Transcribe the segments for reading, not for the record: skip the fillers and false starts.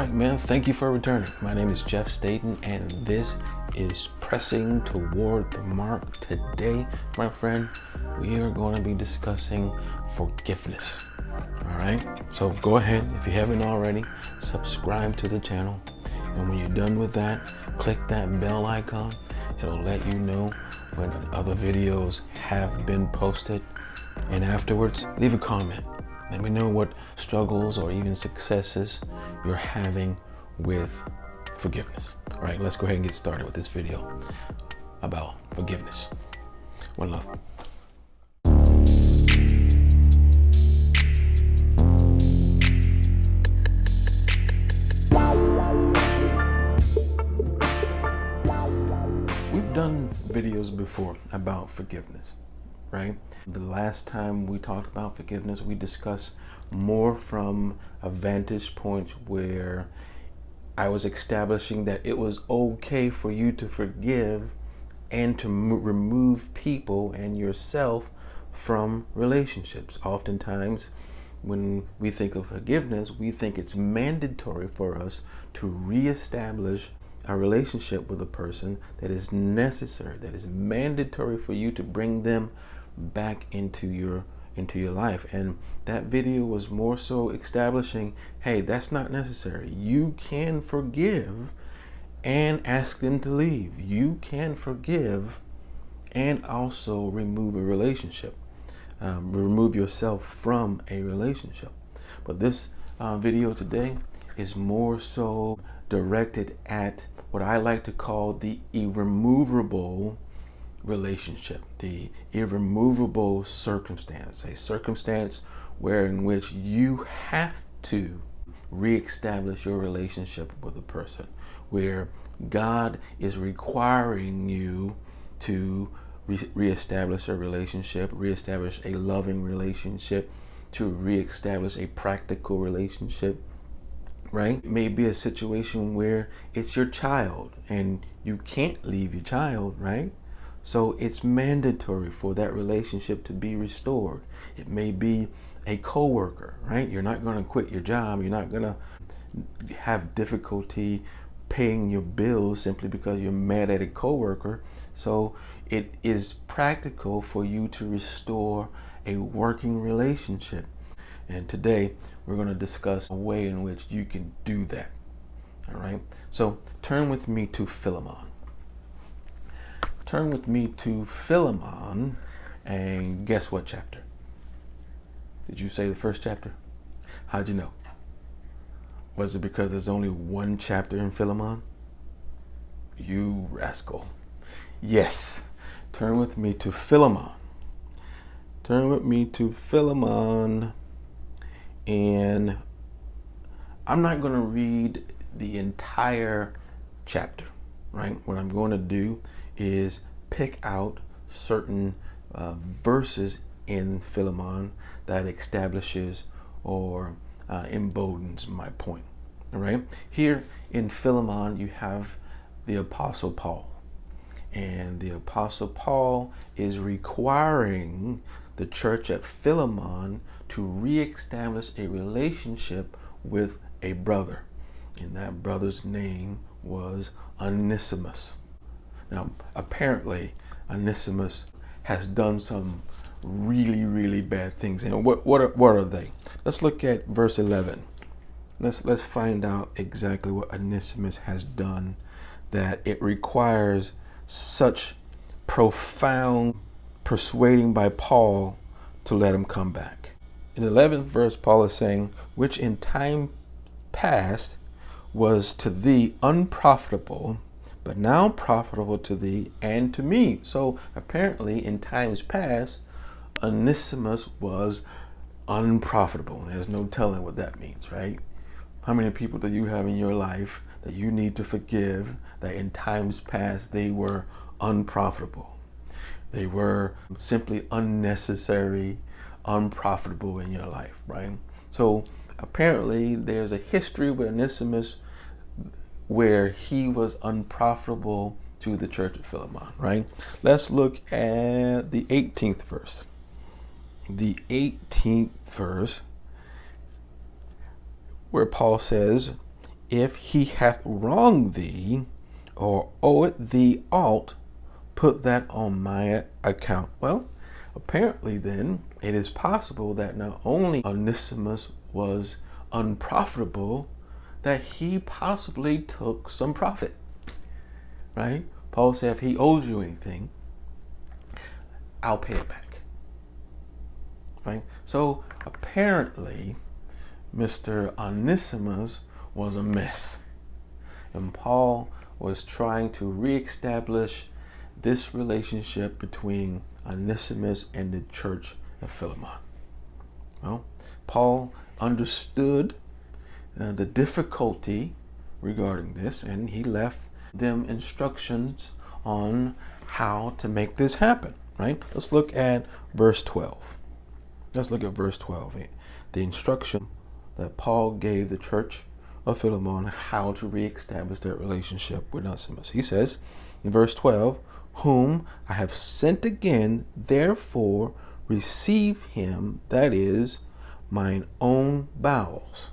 right, man. Thank you for returning. My name is Jeff Staten, and this is Pressing Toward the Mark. Today, my friend, we are going to be discussing forgiveness. All right. So go ahead, if you haven't already, subscribe to the channel. And when you're done with that, click that bell icon. It'll let you know when other videos have been posted. And afterwards, leave a comment. Let me know what struggles or even successes you're having with forgiveness. All right, let's go ahead and get started with this video about forgiveness. One love. We've done videos before about forgiveness, right? The last time we talked about forgiveness, we discussed more from a vantage point where I was establishing that it was okay for you to forgive and to remove people and yourself from relationships. Oftentimes, when we think of forgiveness, we think it's mandatory for us to reestablish a relationship with a person that is necessary, that is mandatory for you to bring them back into your life. And that video was more so establishing, hey, that's not necessary. You can forgive and ask them to leave. You can forgive and also remove a relationship, remove yourself from a relationship. But this video today is more so directed at what I like to call the irremovable relationship, the irremovable circumstance, a circumstance in which you have to reestablish your relationship with a person, where God is requiring you to reestablish a relationship, reestablish a loving relationship, to reestablish a practical relationship, right? It may be a situation where it's your child and you can't leave your child, right? So it's mandatory for that relationship to be restored. It may be a coworker, right? You're not going to quit your job. You're not going to have difficulty paying your bills simply because you're mad at a coworker. So it is practical for you to restore a working relationship. And today we're going to discuss a way in which you can do that. All right. So turn with me to Philemon. Turn with me to Philemon, and guess what chapter? Did you say the first chapter? How'd you know? Was it because there's only one chapter in Philemon? You rascal. Yes. Turn with me to Philemon. Turn with me to Philemon, and I'm not going to read the entire chapter, right? What I'm going to do is pick out certain verses in Philemon that establishes or emboldens my point. All right. Here in Philemon, you have the Apostle Paul, and the Apostle Paul is requiring the church at Philemon to reestablish a relationship with a brother, and that brother's name was Onesimus. Now, apparently, Onesimus has done some really, really bad things. And what are they? Let's look at verse 11. Let's find out exactly what Onesimus has done that it requires such profound persuading by Paul to let him come back. In the 11th verse, Paul is saying, which in time past was to thee unprofitable, but now profitable to thee and to me. So apparently in times past, Onesimus was unprofitable. There's no telling what that means, right? How many people do you have in your life that you need to forgive that in times past they were unprofitable? They were simply unnecessary, unprofitable in your life, right? So apparently there's a history with Onesimus where he was unprofitable to the church of Philemon, right? Let's look at the 18th verse. The 18th verse, where Paul says, if he hath wronged thee, or oweth thee aught, put that on my account. Well, apparently then, it is possible that not only Onesimus was unprofitable, that he possibly took some profit, right? Paul said, if he owes you anything, I'll pay it back, right? So apparently, Mr. Onesimus was a mess. And Paul was trying to reestablish this relationship between Onesimus and the church of Philemon. Well, Paul understood the difficulty regarding this, and he left them instructions on how to make this happen, right? Let's look at verse 12. Let's look at verse 12. The instruction that Paul gave the church of Philemon how to reestablish their relationship with Onesimus. He says in verse 12, whom I have sent again, therefore receive him, that is, mine own bowels.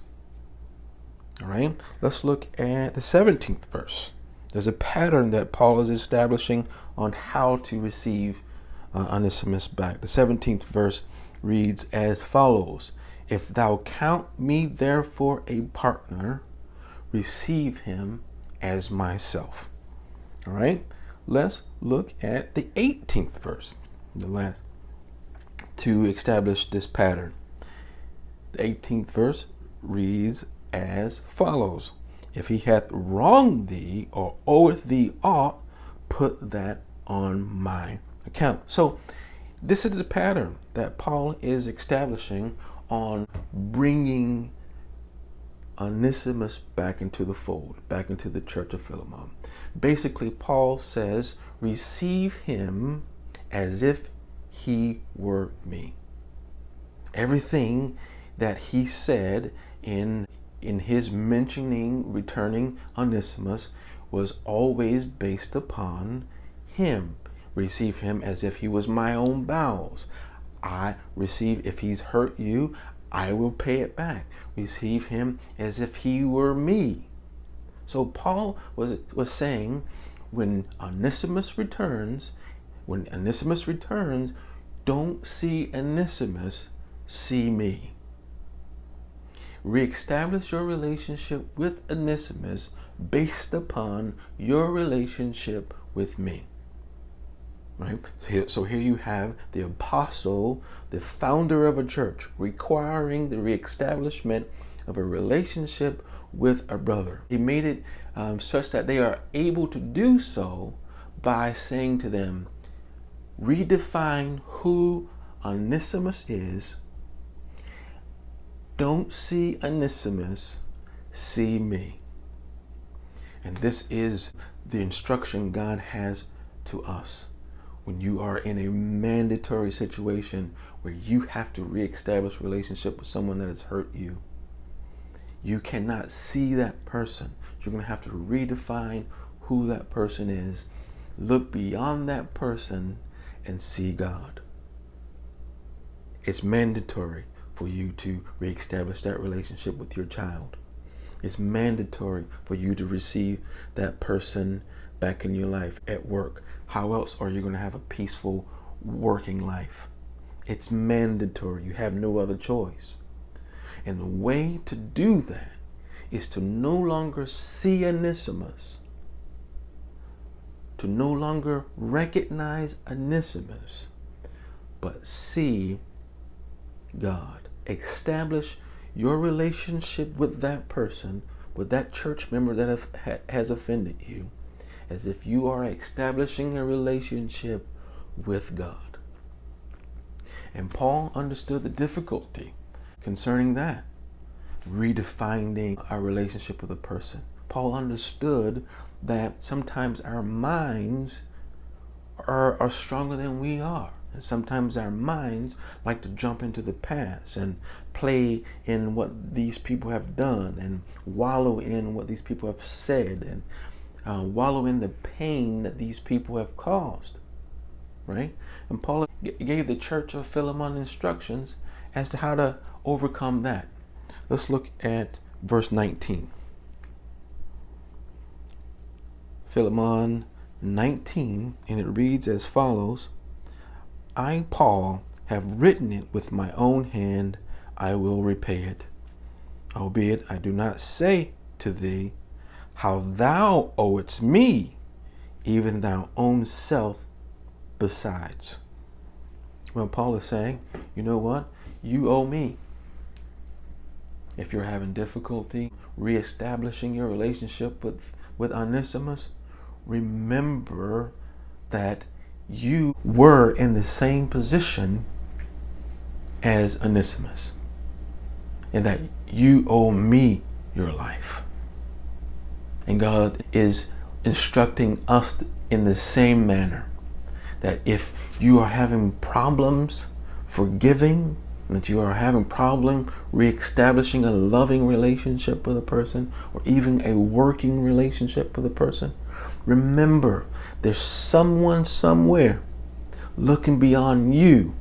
All right, let's look at the 17th verse. There's a pattern that Paul is establishing on how to receive Onesimus back. The 17th verse reads as follows. If thou count me therefore a partner, receive him as myself. All right, let's look at the 18th verse, the last, to establish this pattern. The 18th verse reads as follows. If he hath wronged thee or oweth thee aught, put that on my account. So this is the pattern that Paul is establishing on bringing Onesimus back into the fold, back into the church of Philemon. Basically, Paul says, receive him as if he were me. Everything that he said in his mentioning returning Onesimus was always based upon him. Receive him as if he was my own bowels. I receive, if he's hurt you, I will pay it back. Receive him as if he were me. So Paul was saying, when Onesimus returns, don't see Onesimus, see me. Reestablish your relationship with Onesimus based upon your relationship with me. Right? So here you have the apostle, the founder of a church, requiring the reestablishment of a relationship with a brother. He made it such that they are able to do so by saying to them, redefine who Onesimus is. Don't see Onesimus, see me. And this is the instruction God has to us. When you are in a mandatory situation where you have to reestablish a relationship with someone that has hurt you, you cannot see that person. You're going to have to redefine who that person is, look beyond that person, and see God. It's mandatory for you to reestablish that relationship with your child. It's mandatory for you to receive that person back in your life at work. How else are you going to have a peaceful working life? It's mandatory. You have no other choice. And the way to do that is to no longer see Onesimus, to no longer recognize Onesimus, but see God. Establish your relationship with that person, with that church member that has offended you, as if you are establishing a relationship with God. And Paul understood the difficulty concerning that, redefining our relationship with a person. Paul understood that sometimes our minds are stronger than we are. And sometimes our minds like to jump into the past and play in what these people have done and wallow in what these people have said and wallow in the pain that these people have caused, right? And Paul gave the church of Philemon instructions as to how to overcome that. Let's look at verse 19. Philemon 19, and it reads as follows: I, Paul, have written it with my own hand, I will repay it. Albeit I do not say to thee how thou owest me, even thou own self besides. Well, Paul is saying, you know what? You owe me. If you're having difficulty reestablishing your relationship with Onesimus, remember that you were in the same position as Onesimus, and that you owe me your life. And God is instructing us in the same manner, that if you are having problems forgiving, that you are having problem reestablishing a loving relationship with a person, or even a working relationship with a person, remember there's someone somewhere looking beyond you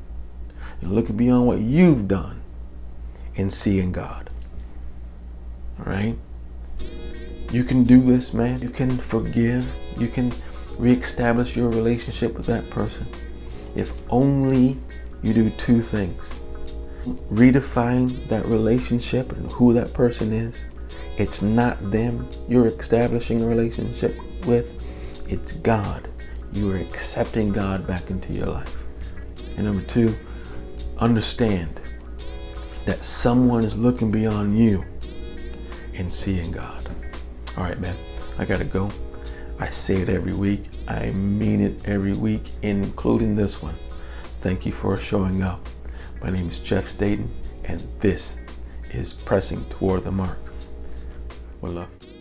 and looking beyond what you've done and seeing God. All right? You can do this, man. You can forgive. You can reestablish your relationship with that person if only you do two things. Redefine that relationship and who that person is. It's not them you're establishing a relationship with. It's God. You are accepting God back into your life. And number two, understand that someone is looking beyond you and seeing God. All right, man, I gotta go. I say it every week. I mean it every week, including this one. Thank you for showing up. My name is Jeff Staten, and this is Pressing Toward the Mark. With love.